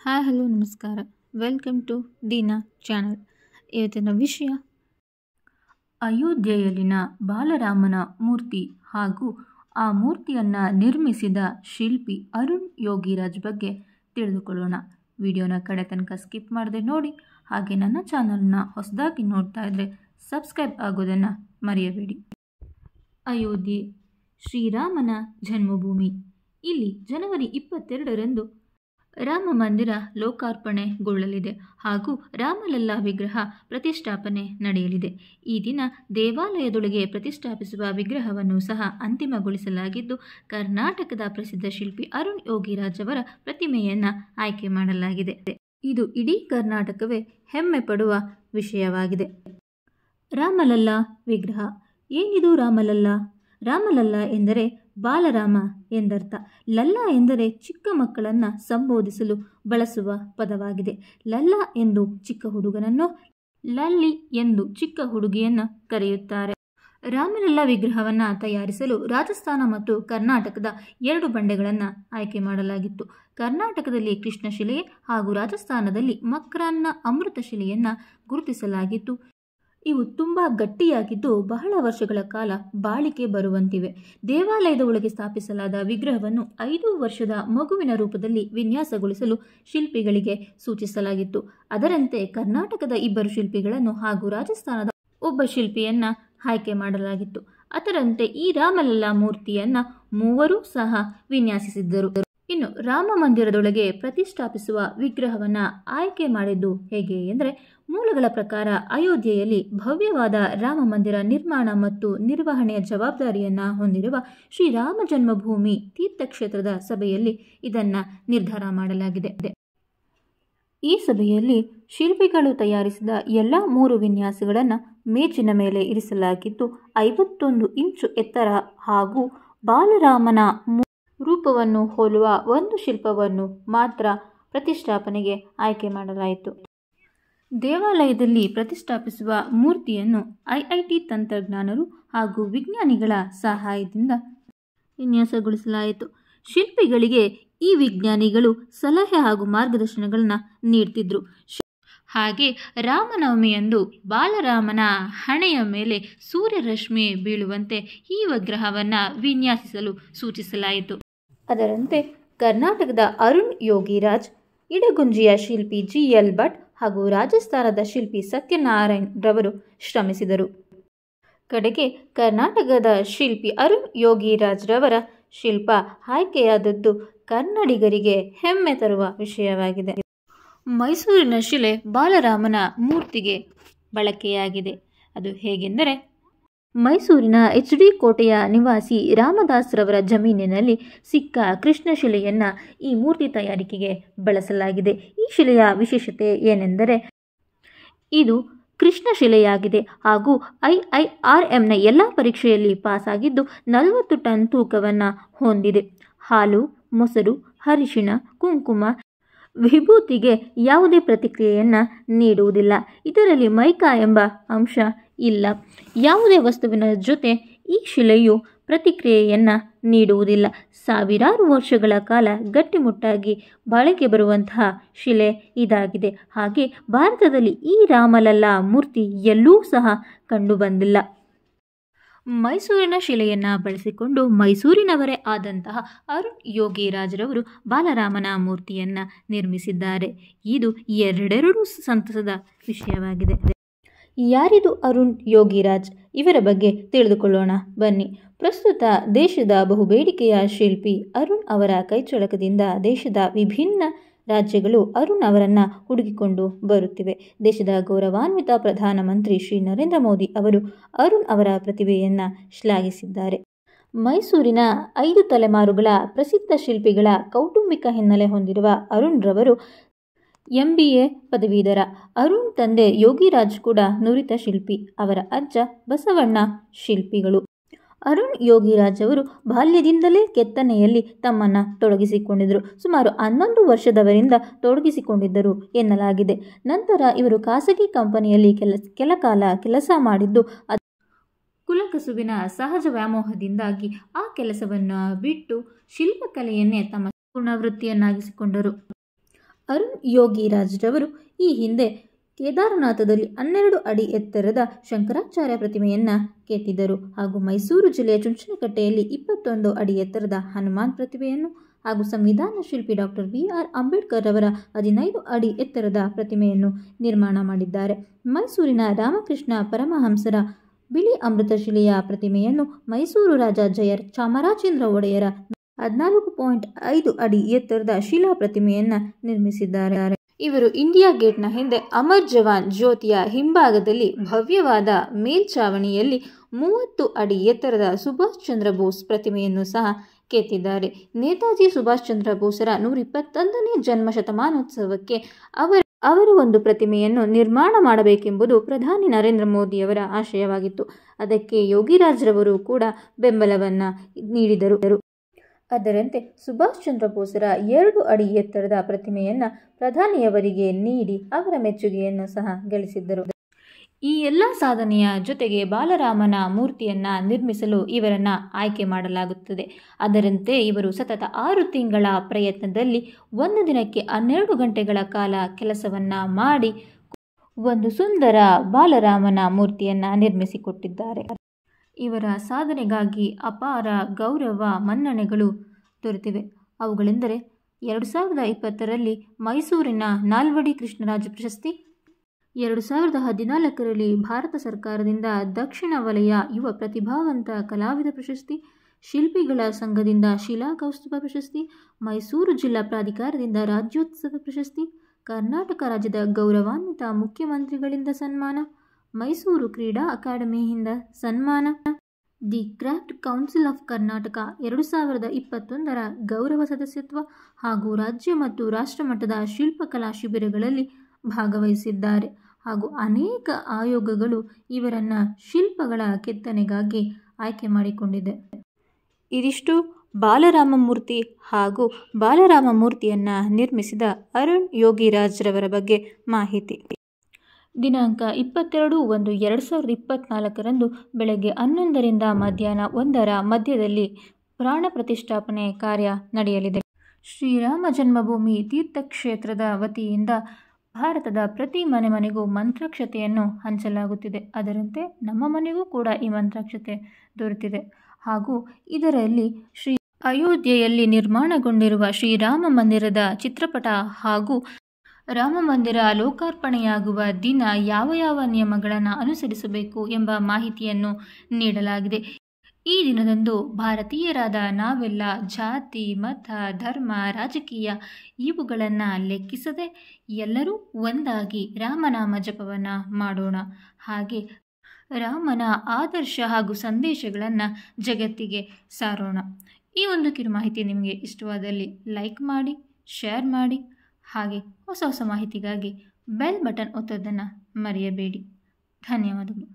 Hi hello ನಮಸ್ಕಾರ. Welcome to ದೀನಾ channel. ಇವತ್ತಿನ ವಿಷಯ ಅಯೋಧ್ಯೆಯಲ್ಲಿನ ಬಾಲರಾಮನ ಮೂರ್ತಿ ಹಾಗೂ ಆ ಮೂರ್ತಿಯನ್ನು ನಿರ್ಮಿಸಿದ ಶಿಲ್ಪಿ ಅರುಣ್ ಯೋಗಿರಾಜ್ ಬಗ್ಗೆ ತಿಳಿದುಕೊಳ್ಳೋಣ. ವಿಡಿಯೋನ ಕಡೆ ತನಕ ಸ್ಕಿಪ್ ಮಾಡದೆ ನೋಡಿ. ಹಾಗೆ ನನ್ನ ಚಾನಲ್ನ ಹೊಸದಾಗಿ ನೋಡ್ತಾ ಇದ್ದರೆ ಸಬ್ಸ್ಕ್ರೈಬ್ ಆಗೋದನ್ನು ಮರೆಯಬೇಡಿ. ಅಯೋಧ್ಯೆ ಶ್ರೀರಾಮನ ಜನ್ಮಭೂಮಿ. ಇಲ್ಲಿ ಜನವರಿ 22ರಂದು ರಾಮ ಮಂದಿರ ಲೋಕಾರ್ಪಣೆಗೊಳ್ಳಲಿದೆ ಹಾಗೂ ರಾಮಲಲ್ಲಾ ವಿಗ್ರಹ ಪ್ರತಿಷ್ಠಾಪನೆ ನಡೆಯಲಿದೆ. ಈ ದಿನ ದೇವಾಲಯದೊಳಗೆ ಪ್ರತಿಷ್ಠಾಪಿಸುವ ವಿಗ್ರಹವನ್ನು ಸಹ ಅಂತಿಮಗೊಳಿಸಲಾಗಿದ್ದು, ಕರ್ನಾಟಕದ ಪ್ರಸಿದ್ಧ ಶಿಲ್ಪಿ ಅರುಣ್ ಯೋಗಿರಾಜ್ ಅವರ ಪ್ರತಿಮೆಯನ್ನು ಆಯ್ಕೆ ಮಾಡಲಾಗಿದೆ. ಇದು ಇಡೀ ಕರ್ನಾಟಕವೇ ಹೆಮ್ಮೆ ಪಡುವ ವಿಷಯವಾಗಿದೆ. ರಾಮಲಲ್ಲಾ ವಿಗ್ರಹ. ಏನಿದು ರಾಮಲಲ್ಲಾ? ರಾಮಲಲ್ಲಾ ಎಂದರೆ ಬಾಲರಾಮ ಎಂದರ್ಥ. ಲಲ್ಲಾ ಎಂದರೆ ಚಿಕ್ಕ ಮಕ್ಕಳನ್ನು ಸಂಬೋಧಿಸಲು ಬಳಸುವ ಪದವಾಗಿದೆ. ಲಲ್ಲಾ ಎಂದು ಚಿಕ್ಕ ಹುಡುಗನನ್ನು, ಲಲ್ಲಿ ಎಂದು ಚಿಕ್ಕ ಹುಡುಗಿಯನ್ನು ಕರೆಯುತ್ತಾರೆ. ರಾಮಲಲ್ಲಾ ವಿಗ್ರಹವನ್ನು ತಯಾರಿಸಲು ರಾಜಸ್ಥಾನ ಮತ್ತು ಕರ್ನಾಟಕದ 2 ಬಂಡೆಗಳನ್ನು ಆಯ್ಕೆ ಮಾಡಲಾಗಿತ್ತು. ಕರ್ನಾಟಕದಲ್ಲಿ ಕೃಷ್ಣಶಿಲೆ ಹಾಗೂ ರಾಜಸ್ಥಾನದಲ್ಲಿ ಮಕ್ರಾನ್ನ ಅಮೃತಶಿಲೆಯನ್ನು ಗುರುತಿಸಲಾಗಿತ್ತು. ಇವು ತುಂಬ ಗಟ್ಟಿಯಾಗಿದ್ದು ಬಹಳ ವರ್ಷಗಳ ಕಾಲ ಬಾಳಿಕೆ ಬರುವಂತಿವೆ. ದೇವಾಲಯದ ಒಳಗೆ ಸ್ಥಾಪಿಸಲಾದ ವಿಗ್ರಹವನ್ನು 5 ವರ್ಷದ ಮಗುವಿನ ರೂಪದಲ್ಲಿ ವಿನ್ಯಾಸಗೊಳಿಸಲು ಶಿಲ್ಪಿಗಳಿಗೆ ಸೂಚಿಸಲಾಗಿತ್ತು. ಅದರಂತೆ ಕರ್ನಾಟಕದ 2 ಶಿಲ್ಪಿಗಳನ್ನು ಹಾಗೂ ರಾಜಸ್ಥಾನದ ಒಬ್ಬ ಶಿಲ್ಪಿಯನ್ನು ಆಯ್ಕೆ ಮಾಡಲಾಗಿತ್ತು. ಅದರಂತೆ ಈ ರಾಮಲಲ್ಲಾ ಮೂರ್ತಿಯನ್ನು 3 ಸಹ ವಿನ್ಯಾಸಿಸಿದ್ದರು. ಇನ್ನು ರಾಮ ಮಂದಿರದೊಳಗೆ ಪ್ರತಿಷ್ಠಾಪಿಸುವ ವಿಗ್ರಹವನ್ನು ಆಯ್ಕೆ ಮಾಡಿದ್ದು ಹೇಗೆ ಎಂದರೆ, ಮೂಲಗಳ ಪ್ರಕಾರ ಅಯೋಧ್ಯೆಯಲ್ಲಿ ಭವ್ಯವಾದ ರಾಮ ಮಂದಿರ ನಿರ್ಮಾಣ ಮತ್ತು ನಿರ್ವಹಣೆಯ ಜವಾಬ್ದಾರಿಯನ್ನು ಹೊಂದಿರುವ ಶ್ರೀರಾಮ ಜನ್ಮಭೂಮಿ ತೀರ್ಥಕ್ಷೇತ್ರದ ಸಭೆಯಲ್ಲಿ ಇದನ್ನು ನಿರ್ಧಾರ ಮಾಡಲಾಗಿದೆ. ಈ ಸಭೆಯಲ್ಲಿ ಶಿಲ್ಪಿಗಳು ತಯಾರಿಸಿದ ಎಲ್ಲ 3 ವಿನ್ಯಾಸಗಳನ್ನು ಮೇಜಿನ ಮೇಲೆ ಇರಿಸಲಾಗಿದ್ದು, 51 ಇಂಚು ಎತ್ತರ ಹಾಗೂ ಬಾಲರಾಮನ ರೂಪವನ್ನು ಹೋಲುವ ಒಂದು ಶಿಲ್ಪವನ್ನು ಮಾತ್ರ ಪ್ರತಿಷ್ಠಾಪನೆಗೆ ಆಯ್ಕೆ ಮಾಡಲಾಯಿತು. ದೇವಾಲಯದಲ್ಲಿ ಪ್ರತಿಷ್ಠಾಪಿಸುವ ಮೂರ್ತಿಯನ್ನು ಐಐಟಿ ತಂತ್ರಜ್ಞಾನರು ಹಾಗೂ ವಿಜ್ಞಾನಿಗಳ ಸಹಾಯದಿಂದ ವಿನ್ಯಾಸಗೊಳಿಸಲಾಯಿತು. ಶಿಲ್ಪಿಗಳಿಗೆ ಈ ವಿಜ್ಞಾನಿಗಳು ಸಲಹೆ ಹಾಗೂ ಮಾರ್ಗದರ್ಶನಗಳನ್ನು ನೀಡ್ತಿದ್ರು. ಹಾಗೆ ರಾಮನವಮಿಯಂದು ಬಾಲರಾಮನ ಹಣೆಯ ಮೇಲೆ ಸೂರ್ಯರಶ್ಮಿ ಬೀಳುವಂತೆ ಈ ವಿಗ್ರಹವನ್ನು ವಿನ್ಯಾಸಿಸಲು ಸೂಚಿಸಲಾಯಿತು. ಅದರಂತೆ ಕರ್ನಾಟಕದ ಅರುಣ್ ಯೋಗಿರಾಜ್, ಇಡಗುಂಜಿಯ ಶಿಲ್ಪಿ GL ಭಟ್ ಹಾಗೂ ರಾಜಸ್ಥಾನದ ಶಿಲ್ಪಿ ಸತ್ಯನಾರಾಯಣ್ ರವರು ಶ್ರಮಿಸಿದರು. ಕಡೆಗೆ ಕರ್ನಾಟಕದ ಶಿಲ್ಪಿ ಅರುಣ್ ಯೋಗಿರಾಜ್ ರವರ ಶಿಲ್ಪ ಆಯ್ಕೆಯಾದದ್ದು ಕನ್ನಡಿಗರಿಗೆ ಹೆಮ್ಮೆ ತರುವ ವಿಷಯವಾಗಿದೆ. ಮೈಸೂರಿನ ಶಿಲೆ ಬಾಲರಾಮನ ಮೂರ್ತಿಗೆ ಬಳಕೆಯಾಗಿದೆ. ಅದು ಹೇಗೆಂದರೆ, ಮೈಸೂರಿನ HD ಕೋಟೆಯ ನಿವಾಸಿ ರಾಮದಾಸ್ ರವರ ಜಮೀನಿನಲ್ಲಿ ಸಿಕ್ಕ ಕೃಷ್ಣಶಿಲೆಯನ್ನು ಈ ಮೂರ್ತಿ ತಯಾರಿಕೆಗೆ ಬಳಸಲಾಗಿದೆ. ಈ ಶಿಲೆಯ ವಿಶೇಷತೆ ಏನೆಂದರೆ, ಇದು ಕೃಷ್ಣಶಿಲೆಯಾಗಿದೆ ಹಾಗೂ IIRMನ ಎಲ್ಲ ಪರೀಕ್ಷೆಯಲ್ಲಿ ಪಾಸಾಗಿದ್ದು 40 ಟನ್ ತೂಕವನ್ನು ಹೊಂದಿದೆ. ಹಾಲು, ಮೊಸರು, ಅರಿಶಿಣ, ಕುಂಕುಮ, ವಿಭೂತಿಗೆ ಯಾವುದೇ ಪ್ರತಿಕ್ರಿಯೆಯನ್ನು ನೀಡುವುದಿಲ್ಲ. ಇದರಲ್ಲಿ ಮೈಕಾ ಎಂಬ ಅಂಶ ಇಲ್ಲ. ಯಾವುದೇ ವಸ್ತುವಿನ ಜೊತೆ ಈ ಶಿಲೆಯು ಪ್ರತಿಕ್ರಿಯೆಯನ್ನು ನೀಡುವುದಿಲ್ಲ. ಸಾವಿರಾರು ವರ್ಷಗಳ ಕಾಲ ಗಟ್ಟಿಮುಟ್ಟಾಗಿ ಬಾಳಿಕೆ ಬರುವಂತಹ ಶಿಲೆ ಇದಾಗಿದೆ. ಹಾಗೆ ಭಾರತದಲ್ಲಿ ಈ ರಾಮಲಲ್ಲಾ ಮೂರ್ತಿ ಎಲ್ಲೂ ಸಹ ಕಂಡುಬಂದಿಲ್ಲ. ಮೈಸೂರಿನ ಶಿಲೆಯನ್ನು ಬಳಸಿಕೊಂಡು ಮೈಸೂರಿನವರೇ ಆದಂತಹ ಅರುಣ್ ಯೋಗಿರಾಜ್ ರವರು ಬಾಲರಾಮನ ಮೂರ್ತಿಯನ್ನು ನಿರ್ಮಿಸಿದ್ದಾರೆ. ಇದು ಎರಡೆರಡು ಸಂತಸದ ವಿಷಯವಾಗಿದೆ. ಯಾರಿದು ಅರುಣ್ ಯೋಗಿರಾಜ್? ಇವರ ಬಗ್ಗೆ ತಿಳಿದುಕೊಳ್ಳೋಣ ಬನ್ನಿ. ಪ್ರಸ್ತುತ ದೇಶದ ಬಹುಬೇಡಿಕೆಯ ಶಿಲ್ಪಿ ಅರುಣ್ ಅವರ ಕೈಚಳಕದಿಂದ ದೇಶದ ವಿಭಿನ್ನ ರಾಜ್ಯಗಳು ಅರುಣ್ ಅವರನ್ನು ಹುಡುಕಿಕೊಂಡು ಬರುತ್ತಿವೆ. ದೇಶದ ಗೌರವಾನ್ವಿತ ಪ್ರಧಾನಮಂತ್ರಿ ಶ್ರೀ ನರೇಂದ್ರ ಮೋದಿ ಅವರು ಅರುಣ್ ಅವರ ಪ್ರತಿಭೆಯನ್ನು ಶ್ಲಾಘಿಸಿದ್ದಾರೆ. ಮೈಸೂರಿನ 5 ತಲೆಮಾರುಗಳ ಪ್ರಸಿದ್ಧ ಶಿಲ್ಪಿಗಳ ಕೌಟುಂಬಿಕ ಹಿನ್ನೆಲೆ ಹೊಂದಿರುವ ಅರುಣ್ ರವರು MBA ಪದವೀಧರ. ಅರುಣ್ ತಂದೆ ಯೋಗಿರಾಜ್ ಕೂಡ ನುರಿತ ಶಿಲ್ಪಿ. ಅವರ ಅಜ್ಜ ಬಸವಣ್ಣ ಶಿಲ್ಪಿಗಳು. ಅರುಣ್ ಯೋಗಿರಾಜ್ ಅವರು ಬಾಲ್ಯದಿಂದಲೇ ಕೆತ್ತನೆಯಲ್ಲಿ ತಮ್ಮನ್ನು ತೊಡಗಿಸಿಕೊಂಡಿದ್ದರು. ಸುಮಾರು 11 ವರ್ಷದವರಿಂದ ತೊಡಗಿಸಿಕೊಂಡಿದ್ದರು ಎನ್ನಲಾಗಿದೆ. ನಂತರ ಇವರು ಖಾಸಗಿ ಕಂಪನಿಯಲ್ಲಿ ಕೆಲಕಾಲ ಕೆಲಸ ಮಾಡಿದ್ದು, ಕುಲಕಸುಬಿನ ಸಹಜ ವ್ಯಾಮೋಹದಿಂದಾಗಿ ಆ ಕೆಲಸವನ್ನು ಬಿಟ್ಟು ಶಿಲ್ಪಕಲೆಯನ್ನೇ ತಮ್ಮ ಪೂರ್ಣ ವೃತ್ತಿಯನ್ನಾಗಿಸಿಕೊಂಡರು. ಅರುಣ್ ಯೋಗಿರಾಜ್ರವರು ಈ ಹಿಂದೆ ಕೇದಾರನಾಥದಲ್ಲಿ 12 ಅಡಿ ಎತ್ತರದ ಶಂಕರಾಚಾರ್ಯ ಪ್ರತಿಮೆಯನ್ನು ಕೆತ್ತಿದ್ದರು ಹಾಗೂ ಮೈಸೂರು ಜಿಲ್ಲೆಯ ಚುಂಚನಕಟ್ಟೆಯಲ್ಲಿ 21 ಅಡಿ ಎತ್ತರದ ಹನುಮಾನ್ ಪ್ರತಿಮೆಯನ್ನು ಹಾಗೂ ಸಂವಿಧಾನ ಶಿಲ್ಪಿ ಡಾಕ್ಟರ್ BR ಅಂಬೇಡ್ಕರ್ ಅವರ 15 ಅಡಿ ಎತ್ತರದ ಪ್ರತಿಮೆಯನ್ನು ನಿರ್ಮಾಣ ಮಾಡಿದ್ದಾರೆ. ಮೈಸೂರಿನ ರಾಮಕೃಷ್ಣ ಪರಮಹಂಸರ ಬಿಳಿ ಅಮೃತಶಿಲೆಯ ಪ್ರತಿಮೆಯನ್ನು ಮೈಸೂರು ರಾಜ ಜಯ ಚಾಮರಾಜೇಂದ್ರ ಒಡೆಯರ 14.5 ಅಡಿ ಎತ್ತರದ ಶಿಲಾ ಪ್ರತಿಮೆಯನ್ನು ನಿರ್ಮಿಸಿದ್ದಾರೆ. ಇವರು ಇಂಡಿಯಾ ಗೇಟ್ನ ಹಿಂದೆ ಅಮರ್ ಜವಾನ್ ಜ್ಯೋತಿಯ ಹಿಂಭಾಗದಲ್ಲಿ ಭವ್ಯವಾದ ಮೇಲ್ಛಾವಣಿಯಲ್ಲಿ 30 ಅಡಿ ಎತ್ತರದ ಸುಭಾಷ್ ಚಂದ್ರ ಬೋಸ್ ಪ್ರತಿಮೆಯನ್ನು ಸಹ ಕೆತ್ತಿದ್ದಾರೆ. ನೇತಾಜಿ ಸುಭಾಷ್ ಚಂದ್ರ ಬೋಸರ 121ನೇ ಜನ್ಮ ಶತಮಾನೋತ್ಸವಕ್ಕೆ ಅವರ ಒಂದು ಪ್ರತಿಮೆಯನ್ನು ನಿರ್ಮಾಣ ಮಾಡಬೇಕೆಂಬುದು ಪ್ರಧಾನಿ ನರೇಂದ್ರ ಮೋದಿಯವರ ಆಶಯವಾಗಿತ್ತು. ಅದಕ್ಕೆ ಯೋಗಿರಾಜ್ರವರು ಕೂಡ ಬೆಂಬಲವನ್ನು ನೀಡಿದರು. ಅದರಂತೆ ಸುಭಾಷ್ ಚಂದ್ರ ಬೋಸರ 2 ಅಡಿ ಎತ್ತರದ ಪ್ರತಿಮೆಯನ್ನು ಪ್ರಧಾನಿಯವರಿಗೆ ನೀಡಿ ಅವರ ಮೆಚ್ಚುಗೆಯನ್ನು ಸಹ ಗಳಿಸಿದ್ದರು. ಈ ಎಲ್ಲ ಸಾಧನೆಯ ಜೊತೆಗೆ ಬಾಲರಾಮನ ಮೂರ್ತಿಯನ್ನು ನಿರ್ಮಿಸಲು ಇವರನ್ನು ಆಯ್ಕೆ ಮಾಡಲಾಗುತ್ತದೆ. ಅದರಂತೆ ಇವರು ಸತತ 6 ತಿಂಗಳ ಪ್ರಯತ್ನದಲ್ಲಿ ಒಂದು ದಿನಕ್ಕೆ 12 ಗಂಟೆಗಳ ಕಾಲ ಕೆಲಸವನ್ನು ಮಾಡಿ ಒಂದು ಸುಂದರ ಬಾಲರಾಮನ ಮೂರ್ತಿಯನ್ನು ನಿರ್ಮಿಸಿಕೊಟ್ಟಿದ್ದಾರೆ. ಇವರ ಸಾಧನೆಗಾಗಿ ಅಪಾರ ಗೌರವ ಮನ್ನಣೆಗಳು ದೊರೆತಿವೆ. ಅವುಗಳೆಂದರೆ 2020ರಲ್ಲಿ ಮೈಸೂರಿನ ನಾಲ್ವಡಿ ಕೃಷ್ಣರಾಜ ಪ್ರಶಸ್ತಿ, 2014ರಲ್ಲಿ ಭಾರತ ಸರ್ಕಾರದಿಂದ ದಕ್ಷಿಣ ವಲಯ ಯುವ ಪ್ರತಿಭಾವಂತ ಕಲಾವಿದ ಪ್ರಶಸ್ತಿ, ಶಿಲ್ಪಿಗಳ ಸಂಘದಿಂದ ಶಿಲಾ ಕೌಸ್ತುಭ ಪ್ರಶಸ್ತಿ, ಮೈಸೂರು ಜಿಲ್ಲಾ ಪ್ರಾಧಿಕಾರದಿಂದ ರಾಜ್ಯೋತ್ಸವ ಪ್ರಶಸ್ತಿ, ಕರ್ನಾಟಕ ರಾಜ್ಯದ ಗೌರವಾನ್ವಿತ ಮುಖ್ಯಮಂತ್ರಿಗಳಿಂದ ಸನ್ಮಾನ, ಮೈಸೂರು ಕ್ರೀಡಾ ಅಕಾಡೆಮಿಯಿಂದ ಸನ್ಮಾನ, the craft council of Karnataka 2021ರ ಗೌರವ ಸದಸ್ಯತ್ವ ಹಾಗೂ ರಾಜ್ಯ ಮತ್ತು ರಾಷ್ಟ್ರಮಟ್ಟದ ಶಿಲ್ಪಕಲಾ ಶಿಬಿರಗಳಲ್ಲಿ ಭಾಗವಹಿಸಿದ್ದಾರೆ. ಹಾಗೂ ಅನೇಕ ಆಯೋಗಗಳು ಇವರನ್ನು ಶಿಲ್ಪಗಳ ಕೆತ್ತನೆಗಾಗಿ ಆಯ್ಕೆ ಮಾಡಿಕೊಂಡಿದೆ. ಇದಿಷ್ಟು ಬಾಲರಾಮ ಮೂರ್ತಿ ಹಾಗೂ ಬಾಲರಾಮ ಮೂರ್ತಿಯನ್ನು ನಿರ್ಮಿಸಿದ ಅರುಣ್ ಯೋಗಿರಾಜ್ರವರ ಬಗ್ಗೆ ಮಾಹಿತಿ. ದಿನಾಂಕ 22/1/2024ರಂದು ಬೆಳಗ್ಗೆ 11ರಿಂದ ಮಧ್ಯಾಹ್ನ 1ರ ಮಧ್ಯದಲ್ಲಿ ಪ್ರಾಣ ಪ್ರತಿಷ್ಠಾಪನೆ ಕಾರ್ಯ ನಡೆಯಲಿದೆ. ಶ್ರೀರಾಮ ಜನ್ಮಭೂಮಿ ತೀರ್ಥಕ್ಷೇತ್ರದ ವತಿಯಿಂದ ಭಾರತದ ಪ್ರತಿ ಮನೆಗೂ ಮಂತ್ರಾಕ್ಷತೆಯನ್ನು ಹಂಚಲಾಗುತ್ತಿದೆ. ಅದರಂತೆ ನಮ್ಮ ಮನೆಗೂ ಕೂಡ ಈ ಮಂತ್ರಾಕ್ಷತೆ ದೊರೆತಿದೆ. ಹಾಗೂ ಇದರಲ್ಲಿ ಅಯೋಧ್ಯೆಯಲ್ಲಿ ನಿರ್ಮಾಣಗೊಂಡಿರುವ ಶ್ರೀರಾಮ ಮಂದಿರದ ಚಿತ್ರಪಟ ಹಾಗೂ ರಾಮ ಮಂದಿರ ಲೋಕಾರ್ಪಣೆಯಾಗುವ ದಿನ ಯಾವ ನಿಯಮಗಳನ್ನು ಅನುಸರಿಸಬೇಕು ಎಂಬ ಮಾಹಿತಿಯನ್ನು ನೀಡಲಾಗಿದೆ. ಈ ದಿನದಂದು ಭಾರತೀಯರಾದ ನಾವೆಲ್ಲ ಜಾತಿ, ಮತ, ಧರ್ಮ, ರಾಜಕೀಯ ಇವುಗಳನ್ನು ಲೆಕ್ಕಿಸದೆ ಎಲ್ಲರೂ ಒಂದಾಗಿ ರಾಮನಾಮ ಜಪವನ್ನು ಮಾಡೋಣ. ಹಾಗೆ ರಾಮನ ಆದರ್ಶ ಹಾಗೂ ಸಂದೇಶಗಳನ್ನು ಜಗತ್ತಿಗೆ ಸಾರೋಣ. ಈ ಒಂದು ಕಿರು ಮಾಹಿತಿ ನಿಮಗೆ ಇಷ್ಟವಾದಲ್ಲಿ ಲೈಕ್ ಮಾಡಿ, ಶೇರ್ ಮಾಡಿ. ಹಾಗೆ ಹೊಸ ಮಾಹಿತಿಗಾಗಿ ಬೆಲ್ ಬಟನ್ ಒತ್ತೋದನ್ನು ಮರೆಯಬೇಡಿ. ಧನ್ಯವಾದಗಳು.